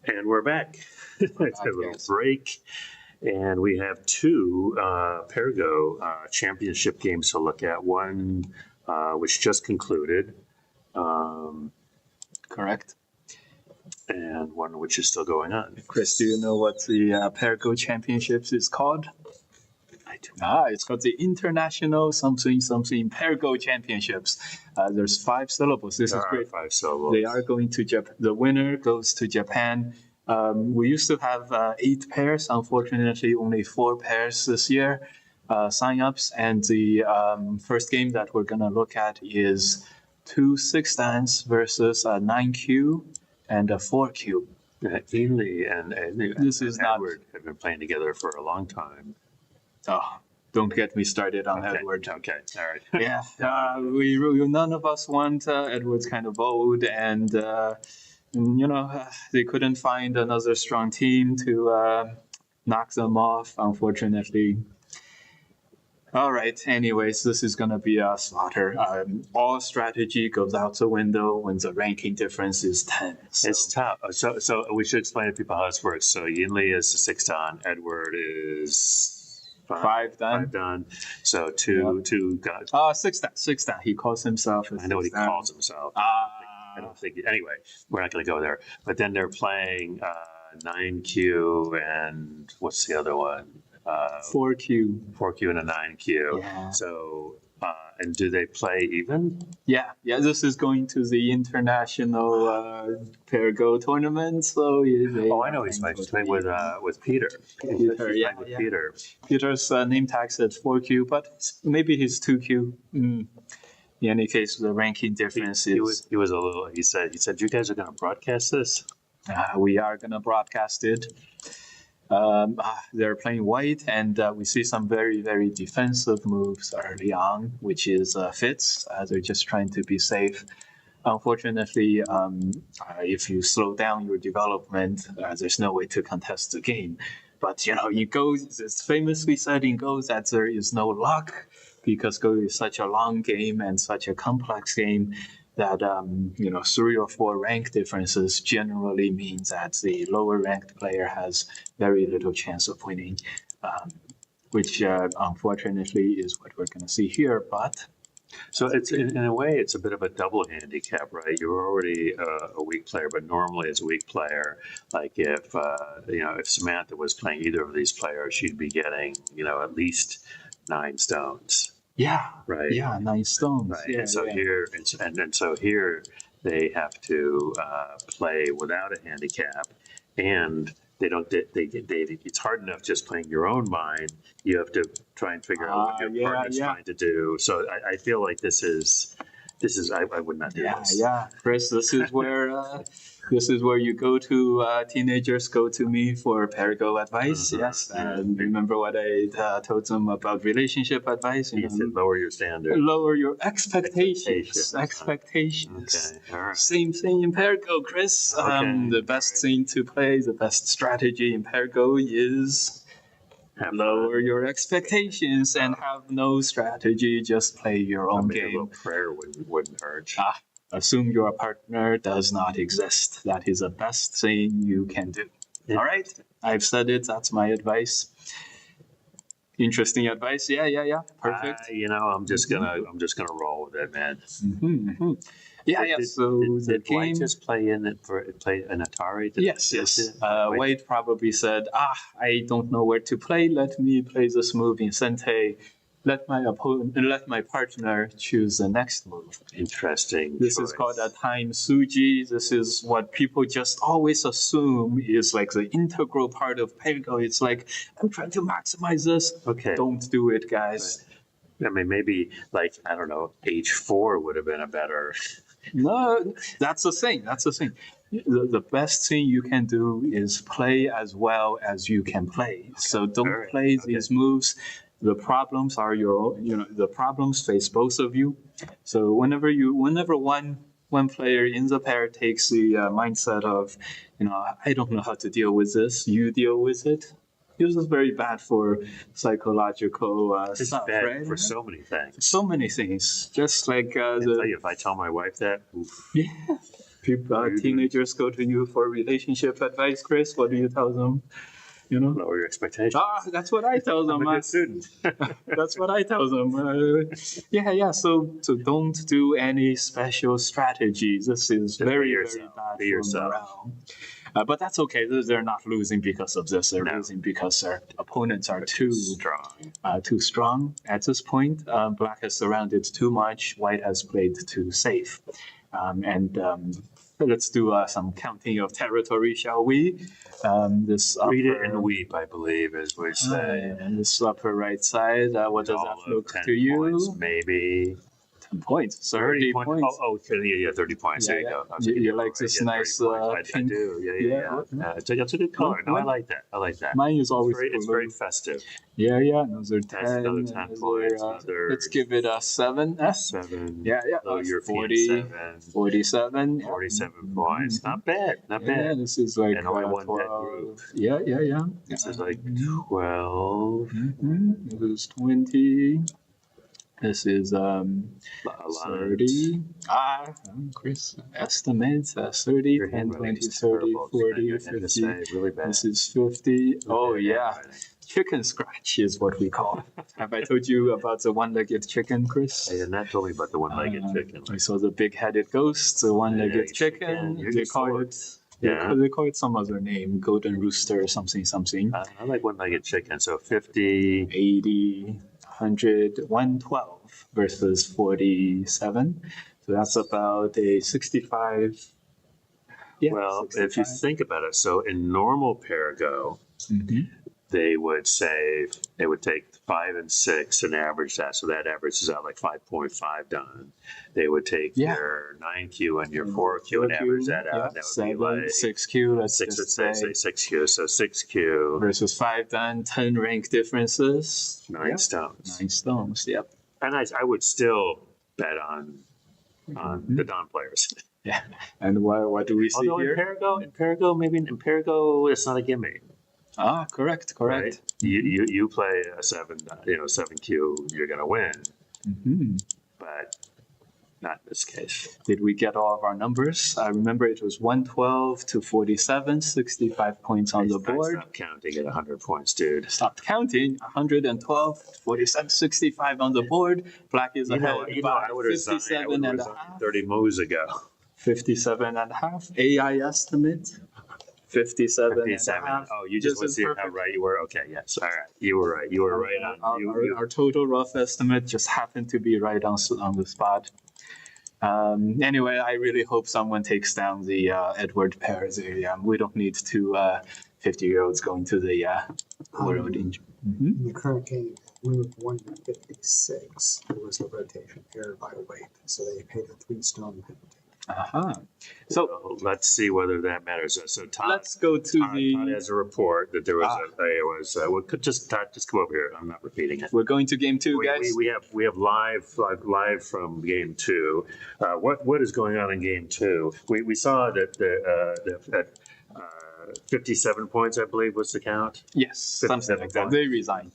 And we're back. It's a little break. And we have two Pergo championship games to look at. One which just concluded. Correct. And one which is still going on. Chris, do you know what the Pergo Championships is called? I do not. It's called the International something Pergo Championships. There's 5 syllables. This is great. 5 syllables. They are going to Japan. The winner goes to Japan. We used to have 8 pairs. Unfortunately, only 4 pairs this year sign-ups. And the first game that we're going to look at is 2 6-dans versus a 9Q and a 4Q. Ainley and This is not- Edward have been playing together for a long time. Oh, don't get me started on Edward. Okay, all right. Yeah, we none of us want Edward's kind of old, and they couldn't find another strong team to knock them off, unfortunately. All right, anyways, this is going to be a slaughter. All strategy goes out the window when the ranking difference is 10. So. It's tough. So we should explain to people how this works. So Yinli is a 6-dan. Edward is 5 done. 5 done. So two guys. 6 dan. He calls himself. I know what he calls himself. I don't think. Anyway, we're not going to go there. But then they're playing 9Q and what's the other one? 4Q. 4Q and a 9Q. Yeah. So, and do they play even? Yeah. This is going to the international Pergo tournament. So I know he's playing with Peter. Peter, Peter. Peter's name tag says 4Q, but maybe he's 2Q. In any case, the ranking difference is. He was a little. He said, "You guys are going to broadcast this." We are going to broadcast it. They're playing white, and we see some very, very defensive moves early on, which is fits. They're just trying to be safe. Unfortunately, if you slow down your development, there's no way to contest the game. But it's famously said in Go that there is no luck, because Go is such a long game and such a complex game that 3 or 4 rank differences generally means that the lower ranked player has very little chance of winning, which unfortunately is what we're going to see here. But so it's in a way it's a bit of a double handicap, right? You're already a weak player, but normally as a weak player, like if Samantha was playing either of these players, she'd be getting at least 9 stones. Yeah. Right. Yeah, 9 stones. Right. Yeah, and so here, here they have to play without a handicap, and they don't. It's hard enough just playing your own mind. You have to try and figure out what your partner's trying to do. So I feel like this is. I would not do this. Yeah, Chris. This is where you go to teenagers go to me for Pergo advice. Yes, and remember what I told them about relationship advice. You said lower your standard. Lower your expectations. Expectations. Okay. All right. Same thing in Pergo, Chris. Okay. The best thing to play, the best strategy in Pergo is lower your expectations and have no strategy. Just play your own game. A little prayer wouldn't hurt. Assume your partner does not exist. That is the best thing you can do. Yeah. All right, I've said it. That's my advice. Interesting advice. Yeah. Perfect. I'm just gonna roll with it, man. Mm-hmm. Yeah. So did White just play an Atari? Yes. Wade probably said, I don't know where to play. Let me play this move in Sente. Let my partner choose the next move. Interesting. This is called a time suji. This is what people just always assume is like the integral part of Pergo. It's like, I'm trying to maximize this. Okay. Don't do it, guys. Right. I mean, maybe H4 would have been a better. No, that's the thing. The best thing you can do is play as well as you can play. Okay. So don't play these moves. The problems are the problems face both of you. So whenever one player in the pair takes the mindset of, I don't know how to deal with this, you deal with it. This is very bad for psychological it's stuff, bad right? for so many things. So many things. Just like if I tell my wife that, oof. Yeah. Teenagers go to you for relationship advice, Chris, what do you tell them? You know? Lower your expectations. That's what I tell them. I'm a good student. That's what I tell them. Yeah. So don't do any special strategies. This is very bad for morale. But that's okay. They're not losing because of this. They're losing because their opponents are too strong at this point. Black has surrounded too much. White has played too safe. Let's do some counting of territory, shall we? This upper, read it and weep, I believe, as we say. And this upper right side, what does that look to you? Points, maybe 10 points. 30 points. Oh, 30 points. There you go. You like this nice pink? I do. Yeah. That's a good color. No, I like that. Mine is always it's very festive. Yeah. Those are 10. Another 10 points. Let's give it a 7. 7. Yeah. So you're 47. 47. 47 points. Not bad. Yeah, this is like and only one 12. dead group. Yeah. This is like 12. This is 20. This is 30. Chris, estimates 30, 10, 20, 30, 40, 50. Really bad. This is 50. Oh, yeah. Chicken scratch is what we call it. Have I told you about the one-legged chicken, Chris? I did not tell me about the one-legged chicken. I saw the big-headed ghost, the one-legged chicken. They call it... Yeah. They call it some other name, golden rooster or something. I like one-legged chicken. So 50, 80, 100, 112 versus 47. So that's about a 65. Yeah, well, 65. If you think about it, so in normal Parago, they would take 5 and 6 and average that. So that averages out like 5.5 done. They would take your 9Q and your 4Q and average that out. That would be like 6Q. Let's say 6Q. So 6Q versus 5 done, 10 rank differences. 9 stones. 9 stones. Yep. And I would still bet on the Don players. Yeah. And what do we see here? In Parago, it's not a gimme. Correct. Right? You play a 7Q, you're going to win. But not in this case. Did we get all of our numbers? I remember it was 112 to 47, 65 points on the board. Stop counting at 100 points, dude. Stopped counting. 112, 47, 65 on the board. Black is ahead by 57 and a half. 30 moves ago. 57 and a half. AI estimate. 57 and a half. Oh, you just want to see how right you were? Okay, yes. All right. You were right. You were right on. Our total rough estimate just happened to be right on the spot. Anyway, I really hope someone takes down the Edward pair. We don't need two 50-year-olds going to the world. In the current game, move 156, there was a rotation error by weight, so they paid a 3-stone penalty. So let's see whether that matters. So Todd, let's go to Todd has a report that there was Todd, just come over here. I'm not repeating it. We're going to game 2, guys. We have live from game 2. What is going on in game 2? We saw that 57 points, I believe, was the count. Yes, something like that. They resigned.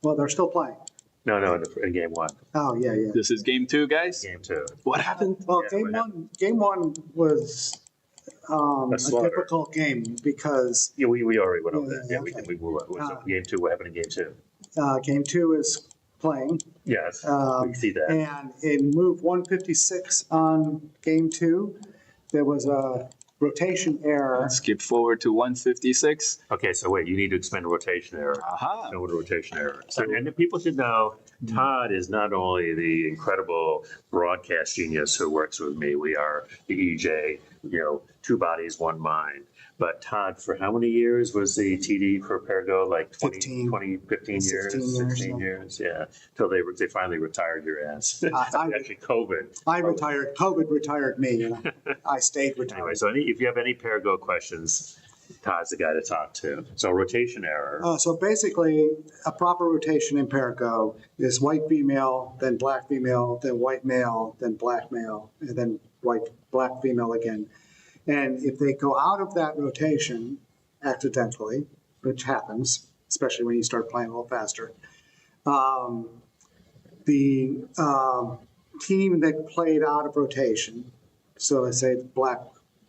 Well, they're still playing. No, in game 1. Oh, yeah. This is game 2, guys? Game 2. What happened? Well, game one was a difficult game because... Yeah, we already went over that. Yeah, okay. we move on. So game 2, what happened in game 2? Game 2 is playing. Yes, we can see that. And in move 156 on game 2, there was a rotation error. Skip forward to 156. Okay, so wait, you need to explain the rotation error. Know what a rotation error. So, and the people should know, Todd is not only the incredible broadcast genius who works with me. We are the EJ, 2 bodies, 1 mind. But Todd, for how many years was the TD for Parago? Like 15 years, 16 years, yeah. Till they finally retired your ass. Actually, COVID. Retired. COVID retired me, and I stayed retired. Anyway, so if you have any Parago questions, Todd's the guy to talk to. So rotation error. So basically, a proper rotation in Parago is white female, then black female, then white male, then black male, and then black female again. And if they go out of that rotation accidentally, which happens, especially when you start playing a little faster, the team that played out of rotation, So let's say black,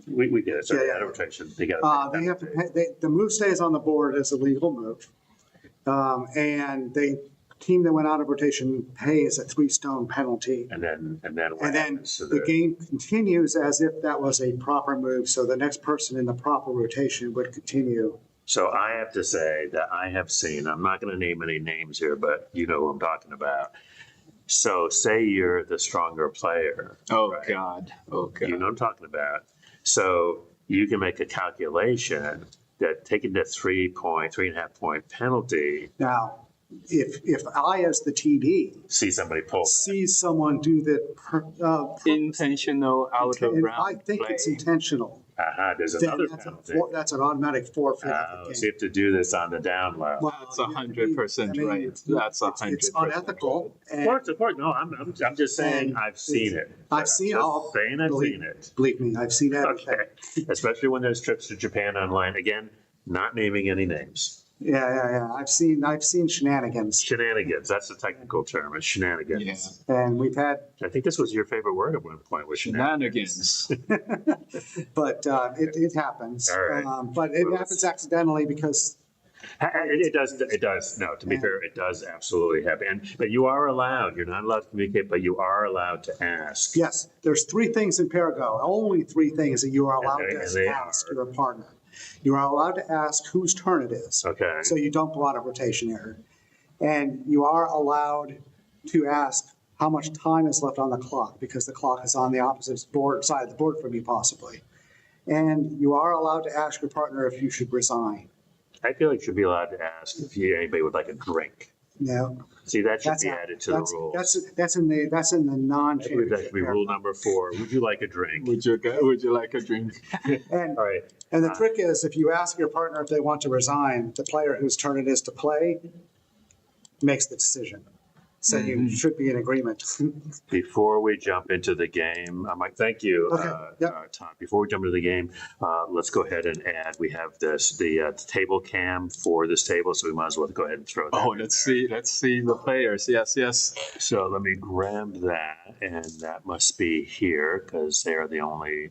We get it. So Yeah, yeah. out of rotation, they got they have to pay, the move stays on the board as a legal move. And the team that went out of rotation pays a 3-stone penalty. and then what And then happens to the game continues as if that was a proper move. So the next person in the proper rotation would continue. So I have to say that I have seen, I'm not going to name any names here, but you know who I'm talking about. So say you're the stronger player. Oh, right? God. Oh, God. You know what I'm talking about. So you can make a calculation that taking the 3.5 point penalty, Now, if I, as the TD, see somebody pull that. see someone do that Intentional out of and round I think play. it's intentional, There's then another that's, penalty. that's an automatic forfeit of Oh, the so you game. have to do this on the down low. Well, That's you have to be- 100% I mean, right. That's 100%. It's unethical. Of course. No, I'm just saying And I've seen it. I've seen Just saying I've believe- seen it. Believe me, I've seen everything. Okay. Especially when there's trips to Japan online. Again, not naming any names. Yeah. I've seen shenanigans, Shenanigans. That's the technical term. It's shenanigans. Yeah. and we've had, I think this was your favorite word at one point. Was Shenanigans. but it happens. All right. But it happens accidentally because It does. No, to be fair, it does absolutely happen. But you are allowed. You're not allowed to communicate, but you are allowed to ask. yes, there's 3 things in Parago, only 3 things that you are allowed And they to ask are. your partner. You are allowed to ask whose turn it is. Okay. So you don't go out of rotation error. And you are allowed to ask how much time is left on the clock, because the clock is on the opposite side of the board from you possibly. And you are allowed to ask your partner if you should resign. I feel like you should be allowed to ask if anybody would like a drink. No, See, that should that's be not- added to the rules. That's in the I think that non-championship. should be rule number 4. Would you like a drink? Would you like a drink? And All right. And the trick is, if you ask your partner if they want to resign, the player whose turn it is to play makes the decision. So you should be in agreement. Before we jump into the game, Mike, thank you, Okay, yep. Todd. Before we jump into the game, let's go ahead and add. We have the table cam for this table, so we might as well go ahead and throw that. Oh, in let's there. see. Let's see the players. Yes. So let me grab that, and that must be here because they are the only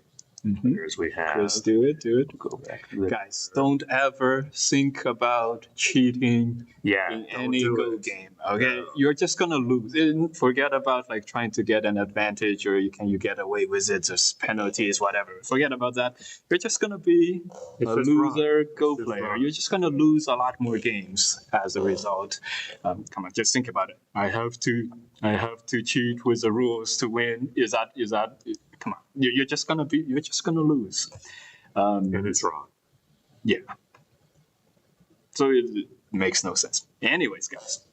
players we have. Let's do it. Go back. To the, Guys, don't ever think about cheating yeah, in don't any do Go it. game. Okay, No. you're just gonna lose. And forget about like trying to get an advantage or you get away with it, just penalties, whatever. Forget about that. You're just gonna be It's a just loser wrong. Go It's just player. wrong. You're just gonna lose a lot more games as a result. Come on, just think about it. I have to cheat with the rules to win. Is that? Come on, you're just gonna lose. And it's wrong. Yeah. So it makes no sense. Anyways, guys,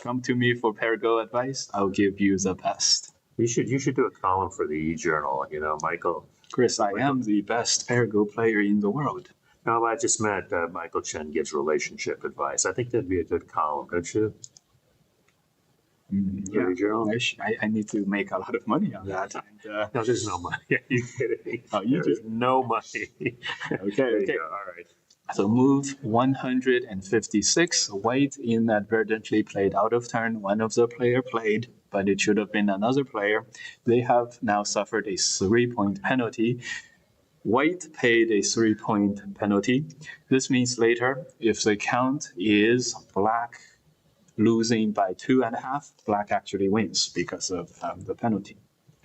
come to me for Parago advice. I'll give you the best. You should do a column for the e-journal. You know, Michael. Chris, I am the best Parago player in the world. No, I just meant Michael Chen gives relationship advice. I think that'd be a good column, don't you? Yeah, e-journal. I need to make a lot of money on that. And, No, there's no money. Are you kidding? Oh, you There's do? no money. There you go. All right. So move 156. White inadvertently played out of turn. One of the player played, but it should have been another player. They have now suffered a 3-point penalty. White paid a 3-point penalty. This means later, if the count is black losing by 2.5, black actually wins because of the penalty.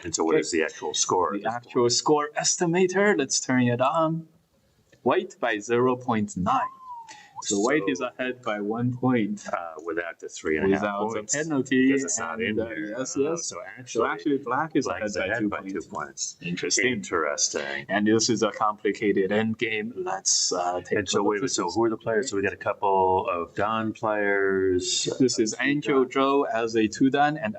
And so what is the actual score? The actual score estimator, let's turn it on. White by 0.9. So white is ahead by 1 point Without the 3.5 without the points. penalty. Because it's not in there. Yes. So So actually black is black's ahead ahead by by 2 2 points. points. Interesting. Interesting. And this is a complicated end game. Let's take And so a look. wait, so who are the players? So we got a couple of Don players. This is Angel Zhou as a 2-dan and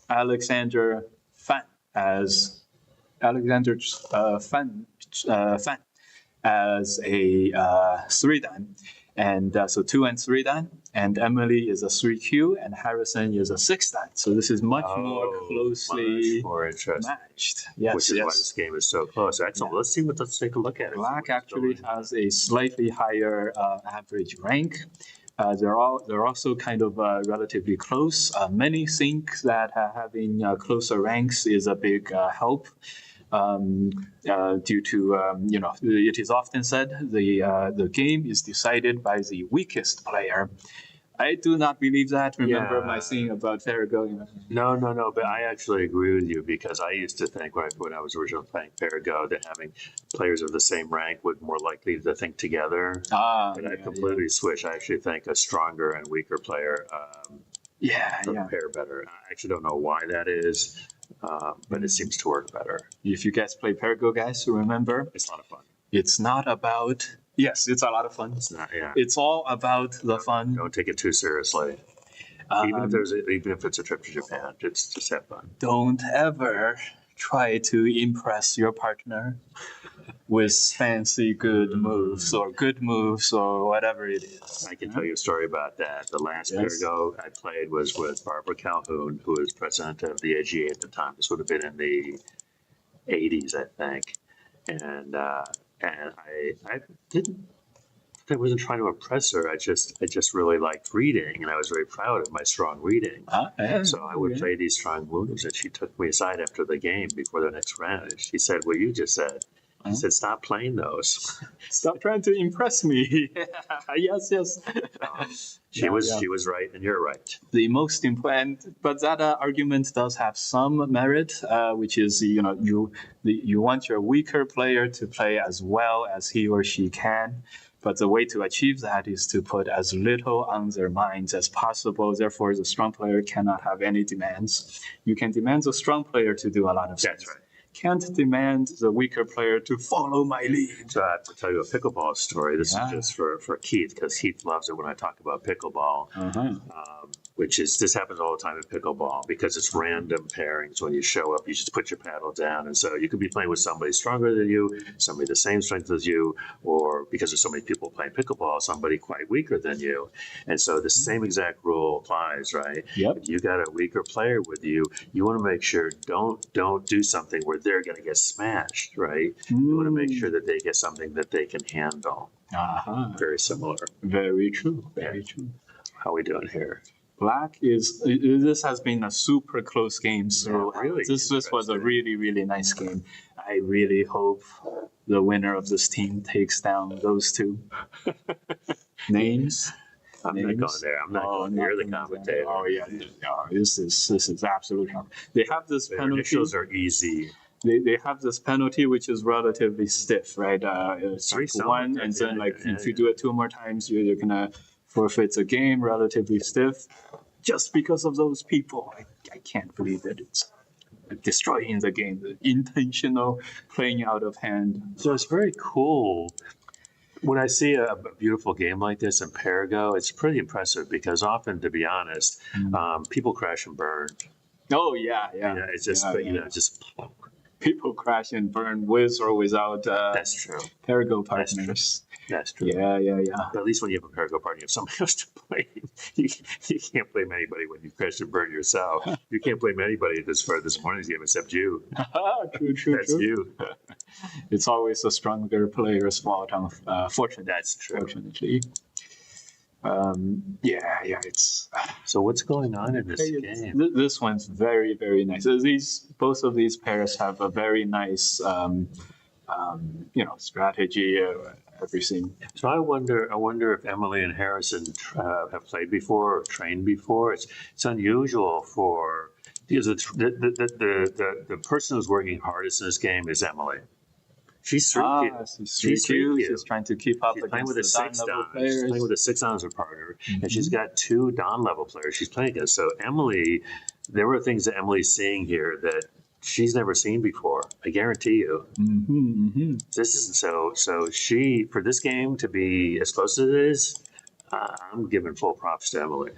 Alexander Fan as Fan as a 3-dan. And so 2 and 3-dan. And Emily is a 3Q and Harrison is a 6-dan. So this is much more closely much more interesting. matched. Yes, Which is why this game is so close. Excellent. Let's take a look at it. Black actually has a slightly higher average rank. They're also kind of relatively close. Many think that having closer ranks is a big help. due to it is often said the game is decided by the weakest player. I do not believe that. Remember my thing about Farrago? No. But I actually agree with you because I used to think when I was originally playing Farrago that having players of the same rank would more likely to think together. But I completely switched. I actually think a stronger and weaker player prepare better. I actually don't know why that is, but it seems to work better. If you guys play Farrago, guys, remember It's a lot of fun. it's not about. Yes, it's a lot of fun. It's not. Yeah. It's all about the fun. Don't take it too seriously. Even if it's a trip to Japan, just have fun. Don't ever try to impress your partner with fancy good moves or whatever it is. I can tell you a story about that. The last Farrago I played was with Barbara Calhoun, who was president of the AGA at the time. This would have been in the 80s, I think. And I didn't. I wasn't trying to impress her. I just really liked reading, and I was very proud of my strong reading. So I would play these strong moves, and she took me aside after the game before the next round. And she said, "What you just said." She said, "Stop playing those. Stop trying to impress me." Yes. She was right, and you're right. The most important, but that argument does have some merit, which is you want your weaker player to play as well as he or she can. But the way to achieve that is to put as little on their minds as possible. Therefore, the strong player cannot have any demands. You can demand the strong player to do a lot of things. That's right. Can't demand the weaker player to follow my lead. So I have to tell you a pickleball story. This is just for Keith, because Keith loves it when I talk about pickleball. This happens all the time in pickleball because it's random pairings. When you show up, you just put your paddle down. And so you could be playing with somebody stronger than you, somebody the same strength as you, or because there's so many people playing pickleball, somebody quite weaker than you. And so the same exact rule applies, right? Yep. If you got a weaker player with you, you want to make sure don't do something where they're going to get smashed, right? You want to make sure that they get something that they can handle. Very similar. Very true. Very true. How are we doing here? This has been a super close game. So really this was a really, really nice game. I really hope the winner of this team takes down those two names. I'm not going there. I'm not going there. You're the commentator. Oh yeah. This is absolutely wrong. They have this penalty. Initials are easy. They have this penalty which is relatively stiff, right? It's like one, and then if you do it two more times, you're gonna forfeit a game. Relatively stiff, just because of those people. I can't believe that it's destroying the game. The intentional playing out of hand. So it's very cool. When I see a beautiful game like this in Parago, it's pretty impressive because often, to be honest, people crash and burn. Oh yeah. It's just just. People crash and burn with or without That's true. Parago partners. That's true. Yeah. But at least when you have a Parago partner, you have somebody else to blame. You can't blame anybody when you crash and burn yourself. You can't blame anybody for this morning's game except you. True. That's you. It's always a stronger player's fault. Fortunately, that's true. Fortunately. It's. So what's going on in this game? This one's very, very nice. Both of these pairs have a very nice, strategy, everything. So I wonder if Emily and Harrison have played before or trained before. It's unusual because the person who's working hardest in this game is Emily. She's She's trying to keep up against the Don-level players. She's playing with a 6-on as her partner, and she's got 2 Don-level players she's playing against. So Emily, there were things that Emily's seeing here that she's never seen before. I guarantee you. This isn't so. She, for this game to be as close as it is, I'm giving full props to Emily.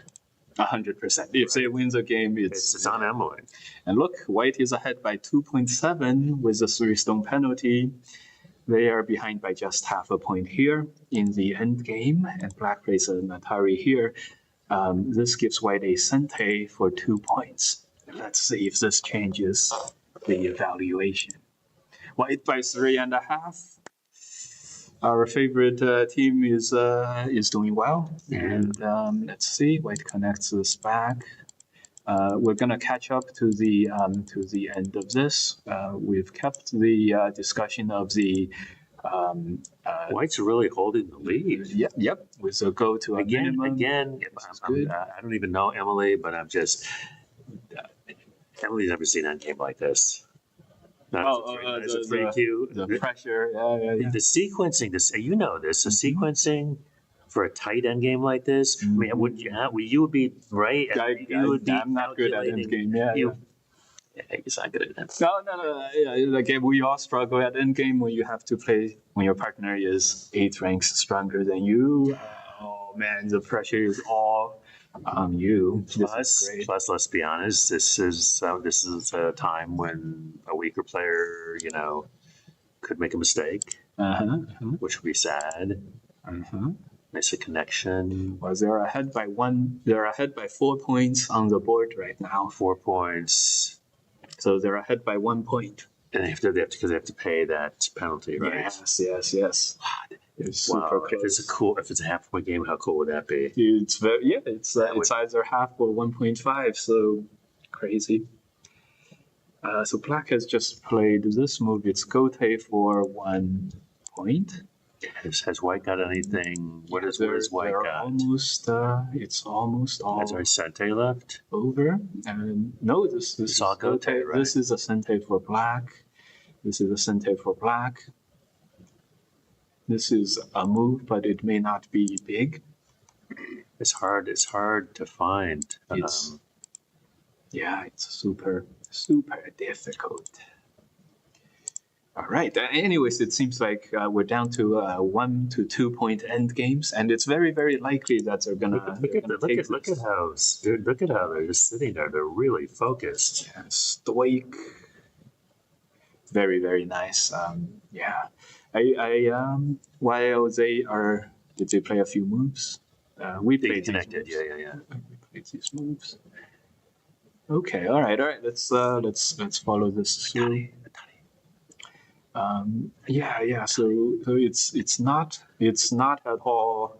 100%. If they win the game, it's on Emily. And look, White is ahead by 2.7 with a 3-stone penalty. They are behind by just half a point here in the end game, and Black plays an Atari here. This gives White a Sente for 2 points. Let's see if this changes the evaluation. White by 3.5. Our favorite team is doing well, and let's see. White connects this back. we're gonna catch up to the end of this. We've kept the discussion of the White's really holding the lead. Yep. With a go to a minimum. Again, I don't even know Emily, but I'm just Emily's never seen an endgame like this. It's a free cue. The pressure. Yeah. The sequencing, you know this, the sequencing for a tight end game like this. I mean, you would be right. I'm not good at endgame. Yeah. He's not good at that. No. Yeah, like we all struggle at endgame when you have to play when your partner is 8 ranks stronger than you. Oh man, the pressure is all on you. Plus, let's be honest. This is a time when a weaker player, could make a mistake, which would be sad. Miss a connection. Well, they're ahead by 4 points on the board right now. 4 points. So they're ahead by 1 point. And because they have to pay that penalty, right? Yes. It's super close. If it's a half-point game, how cool would that be? It's either half or 1.5, so crazy. So Black has just played this move. It's Gote for 1 point. Has White got anything? What has White got? It's almost all. Has there Sente left? Over. And no, this is Gote, right? This is a Sente for Black. This is a Sente for Black. This is a move, but it may not be big. It's hard to find. It's super difficult. All right. Anyways, it seems like we're down to 1 to 2 point end games, and it's very, very likely that they're gonna look at how they're just sitting there. They're really focused. Yeah, stoic. Very, very nice. While did they play a few moves? We played connected. Yeah. We played these moves. Okay. All right. Let's follow this through. So it's not at all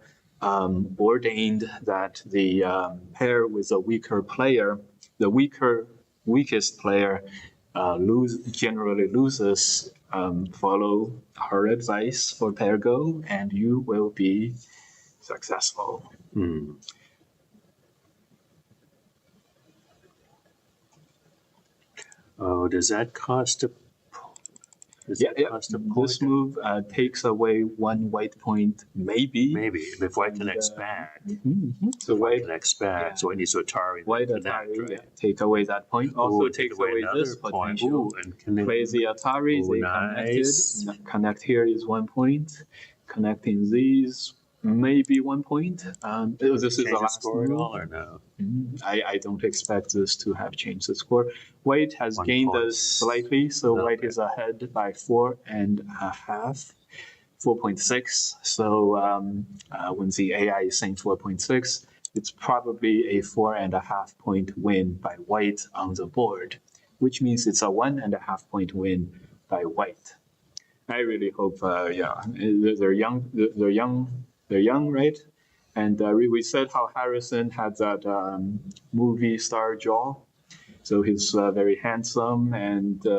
ordained that the pair with a weaker player, the weakest player, generally loses. Follow our advice for pair go, and you will be successful. Oh, does that cost a? This move takes away 1 white point, maybe. If White connects back. So White connects back. So it needs to Atari. White Atari, take away that point. Also takes away this potential. Play the Atari. They connect here is 1 point. Connecting these, maybe 1 point. This is the last score at all, or no? I don't expect this to have changed the score. White has gained us slightly, so White is ahead by 4.5, 4.6. So when the AI is saying 4.6, it's probably a 4.5 point win by White on the board, which means it's a 1.5 point win by White. I really hope, they're young, right? And we said how Harrison had that movie star jaw. So he's very handsome and we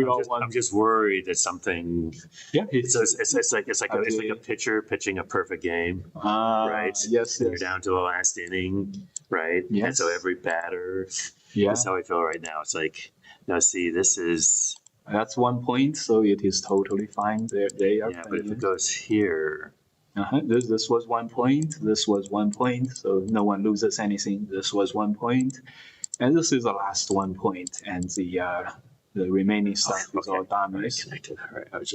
all want. I'm just worried that something. Yeah, it's like a pitcher pitching a perfect game, right? Yes, You're down to the last inning, right? Yes. And so every batter. Yeah. That's how I feel right now. It's like, now see, this is. That's 1 point, so it is totally fine. They are. Yeah, but if it goes here. This was 1 point. This was 1 point. So no one loses anything. This was 1 point, and this is the last 1 point, and the remaining stuff is all damage. Connected. All right. I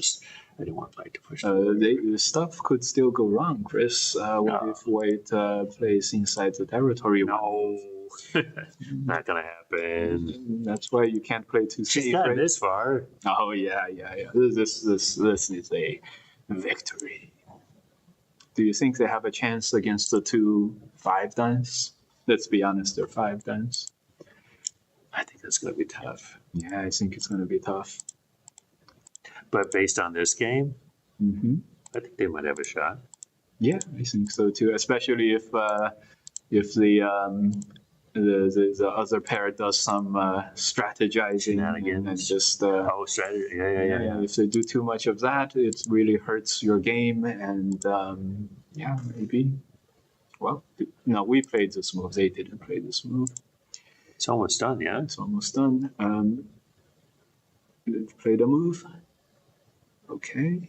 didn't want White to push. The stuff could still go wrong, Chris. What if White plays inside the territory? No. Not gonna happen. That's why you can't play too safe. She's gotten right? this far. Oh yeah. This is a victory. Do you think they have a chance against the 2 5-duns? Let's be honest, they're 5-duns. I think that's gonna be tough. Yeah, I think it's gonna be tough. But based on this game, I think they might have a shot. Yeah, I think so too. Especially if if the other pair does some strategizing and just strategy. Yeah. if they do too much of that, it really hurts your game. And maybe. Well, no, we played this move. They didn't play this move. It's almost done. Yeah, it's almost done. Let's play the move. Okay.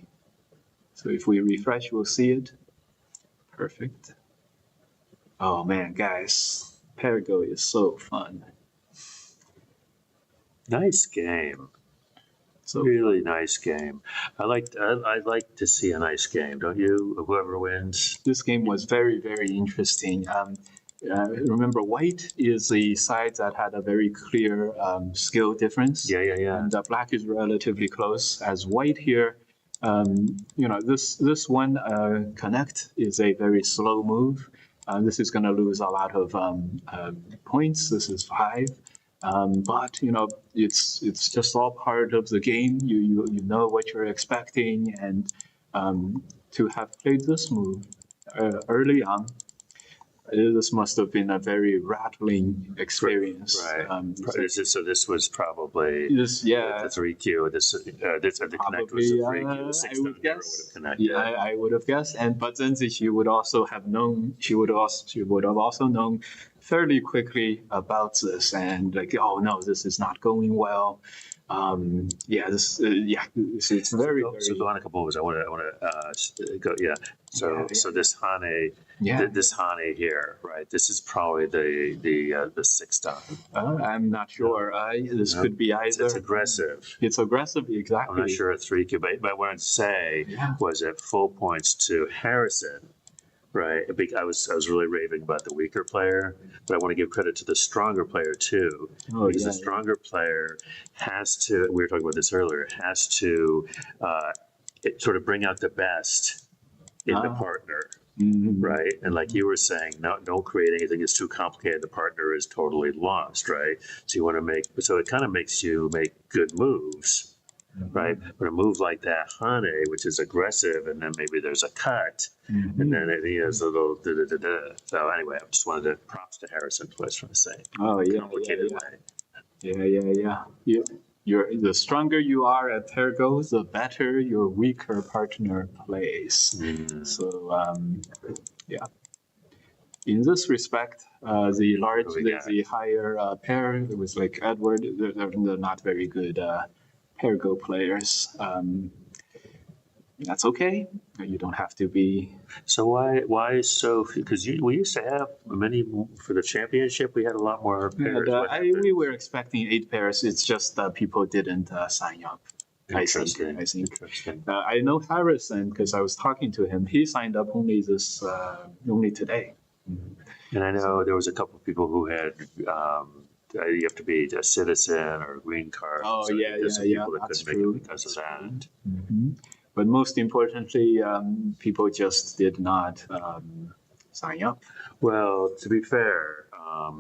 So if we refresh, we'll see it. Perfect. Oh man, guys, Pergo is so fun. Nice game. So really nice game. I like to see a nice game, don't you? Whoever wins. This game was very, very interesting. Remember, white is the side that had a very clear skill difference. Yeah. And black is relatively close. As white here, this one connect is a very slow move. This is going to lose a lot of points. This is 5. But it's just all part of the game. You know what you're expecting, and to have played this move early on, this must have been a very rattling experience. Right. So this was probably the 3Q. The connect was the 3Q. The 6 down here would have connected. Yeah, I would have guessed. But then she would also have known. She would have also known fairly quickly about this, and like, oh no, this is not going well. It's very. So go on a couple moves. I want to go. Yeah. So this Hane. Yeah. This Hane here, right? This is probably the 6 down. I'm not sure. This could be either. It's aggressive. It's aggressive, exactly. I'm not sure at 3Q, but what I'd say was at full points to Harrison. Right, I was really raving about the weaker player, but I want to give credit to the stronger player too, because the stronger player has to. We were talking about this earlier. Has to sort of bring out the best in the partner, right? And like you were saying, don't create anything that's too complicated. The partner is totally lost, right? So you want to make. So it kind of makes you make good moves. Right, but a move like that, Hane, which is aggressive, and then maybe there's a cut, and then it is a little da-da-da-da. So anyway, I just wanted to props to Harrison. What I was trying to say. Complicated way. You're the stronger you are at Pergo, the better your weaker partner plays. So in this respect, the higher pair, it was like Edward. They're not very good. Pergo players. That's okay. You don't have to be. So why so? Because we used to have many for the championship. We had a lot more pairs. We were expecting 8 pairs. It's just that people didn't sign up. I think. Interesting. I know Harrison because I was talking to him. He signed up only today. And I know there was a couple of people who had. You have to be a citizen or a green card. Oh, that's true. Because of that. But most importantly, people just did not sign up. Well, to be fair,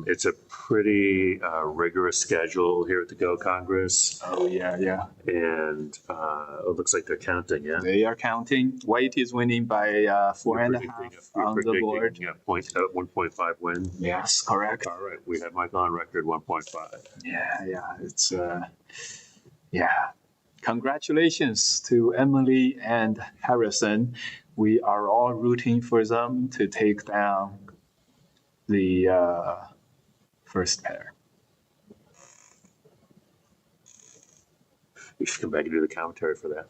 it's a pretty rigorous schedule here at the Go Congress. Oh, yeah. And it looks like they're counting, yeah? They are counting. White is winning by 4.5 on the board. 1.5 win? Yes, correct. All right, we have Michael on record, 1.5. Yeah, it's, Congratulations to Emily and Harrison. We are all rooting for them to take down the first pair. We should come back and do the commentary for that.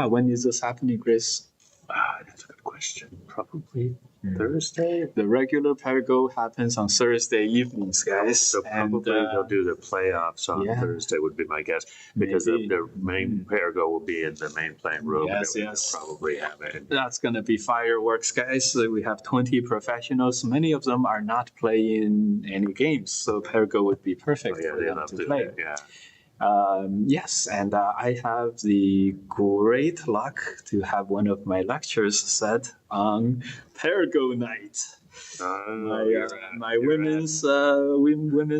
When is this happening, Chris? That's a good question. Probably Thursday. The regular Pergo happens on Thursday evenings, guys. So probably they'll do the playoffs on Thursday would be my guess, because the main Pergo will be in the main playing room. Yes. Probably have it. That's going to be fireworks, guys. So we have 20 professionals. Many of them are not playing any games, so Pergo would be perfect for them to play. Yes, and I have the great luck to have one of my lectures set on Pergo night. My women's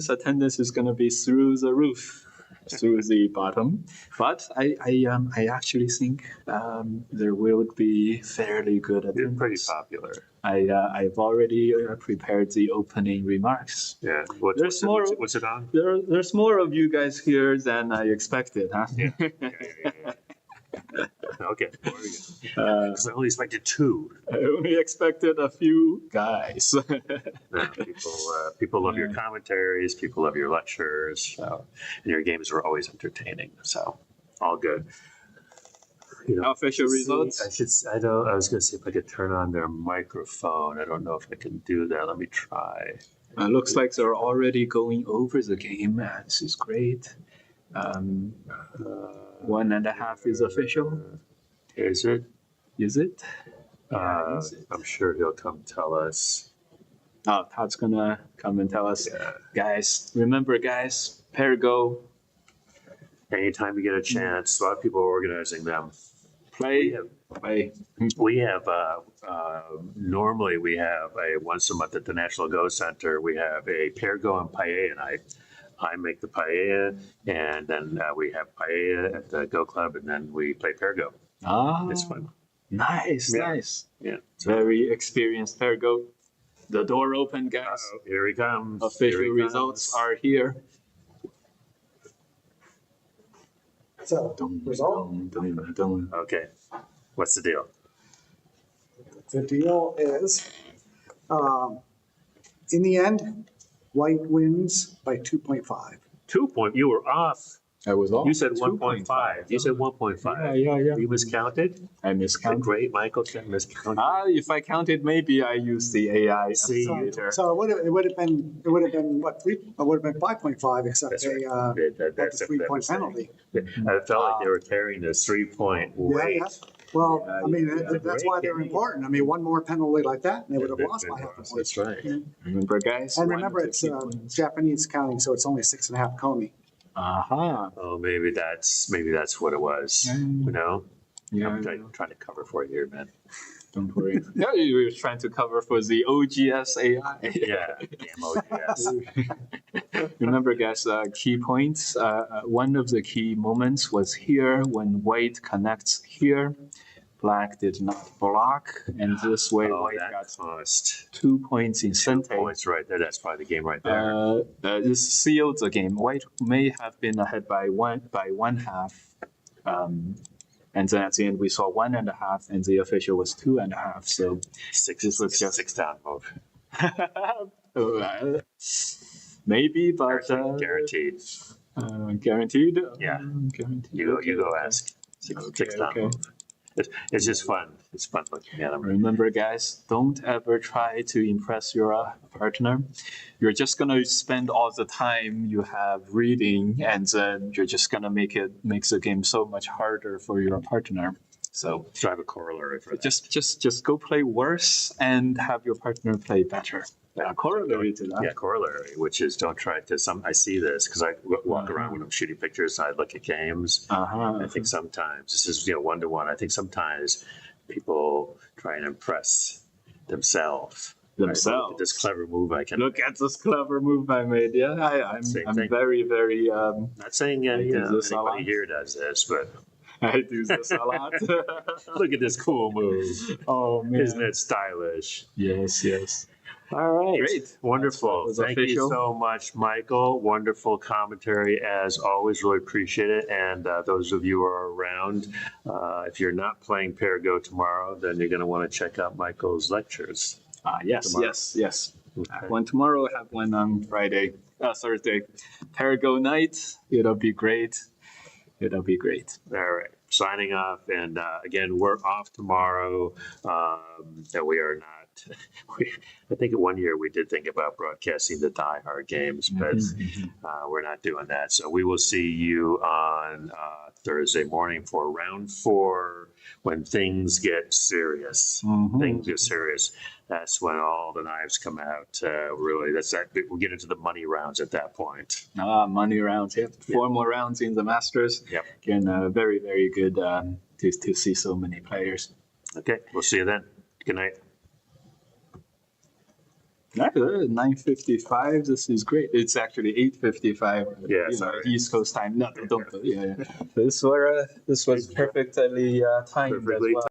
attendance is going to be through the roof. through the bottom. But I actually think there will be fairly good You're pretty attendance. popular. I've already prepared the opening remarks. Yeah. There's more. What's it on? There's more of you guys here than I expected, huh? Yeah. Okay. There we go. Uh, 'Cause I only expected 2. I only expected a few guys. No, people love your commentaries. People love your lectures. So, and your games were always entertaining. So, all good. Official See, results. I was going to see if I could turn on their microphone. I don't know if I can do that. Let me try. Looks like they're already going over the game. This is great. 1.5 is official. Is it? Is it? Yeah, is it? I'm sure he'll come tell us. Oh, Todd's gonna come and tell us, Yeah. guys. Remember, guys, Pergo, Anytime you get a chance, a lot of people are organizing them. play. We have normally we have a once a month at the National Go Center. We have a Pergo and paella night. I make the paella, and then we have paella at the Go Club, and then we play Pergo. Ah, It's fun. nice, Yeah. nice. Yeah. Very experienced Pergo. The door open, guys. Uh-oh, here he comes. Official Here he results comes. are here. So, Dun, result, dun, dun, dun. Okay. What's the deal? the deal is, in the end, white wins by 2.5. 2 point. You were off. I was off. You said 2.5. 1.5. You said 1.5. Yeah. You miscounted? I The miscounted. great Michael Chen miscounted. If I counted, maybe I used the AI See. estimator. So it would have been what, 3? It would have been 5.5 except That's right. the 3-point penalty. I felt like they were carrying this 3-point Yeah, weight. yeah. Well, Yeah, I mean, yeah. that's why they're important. I mean, one more penalty like that, and they would have lost by half a point. That's right. Remember, guys? And one remember, of the it's key points. Japanese counting, so it's only 6.5 komi. Aha. Oh, maybe that's what it was. Mm. You know, Yeah, I'm trying to cover for you here, man. don't worry. Yeah, you were trying to cover for the OGS AI. Yeah, damn OGS. Remember, guys, key points. One of the key moments was here when white connects here. Black did not block, and this way Oh, white that got cost 2 points in 2 center. points right there. That's probably the game right there. This sealed the game. White may have been ahead by one half, and then at the end we saw 1.5, and the official was 2.5. So this was just 6 down move. maybe, but Guaranteed. guaranteed. Yeah. Guaranteed. You Okay, go okay. ask. 6 Okay, down okay. move. It's just fun. It's fun looking at them. Remember, guys, don't ever try to impress your partner. You're just gonna spend all the time you have reading, and then you're just gonna makes the game so much harder for your partner. So Drive a corollary for that. just go play worse and have your partner play better. Corollary to that. Yeah, corollary, which is don't try to. I see this because I walk around when I'm shooting pictures and I look at games. Uh-huh. I think sometimes this is 1-to-1. I think sometimes people try and impress themselves. Right? Look at this clever move I can. Look at this clever move I made. Yeah, I'm Same thing. very, very. Not saying I do this a lot. anybody here does this, but I do this a lot. look at this cool move. Oh man! Isn't it stylish? Yes. All right. Great. Wonderful. That was Thank official. you so much, Michael. Wonderful commentary as always. Really appreciate it. And those of you who are around, if you're not playing Parago tomorrow, then you're going to want to check out Michael's lectures. Yes. Tomorrow. Yes. Okay. Have one tomorrow. Have one on Thursday. Parago night. It'll be great. All right. Signing off. And again, we're off tomorrow. And we are not. I think 1 year we did think about broadcasting the Die Hard games, but we're not doing that. So we will see you on Thursday morning for round 4 when things get serious. Things get serious. That's when all the knives come out. Really, we'll get into the money rounds at that point. Money rounds. Yep. 4 more rounds in the Masters. Yep. Again, very, very good to see so many players. Okay. We'll see you then. Good night. 9:55. This is great. It's actually 8:55. Yeah, sorry. East Coast time. No, don't. Yeah. This was perfectly timed as Perfectly well.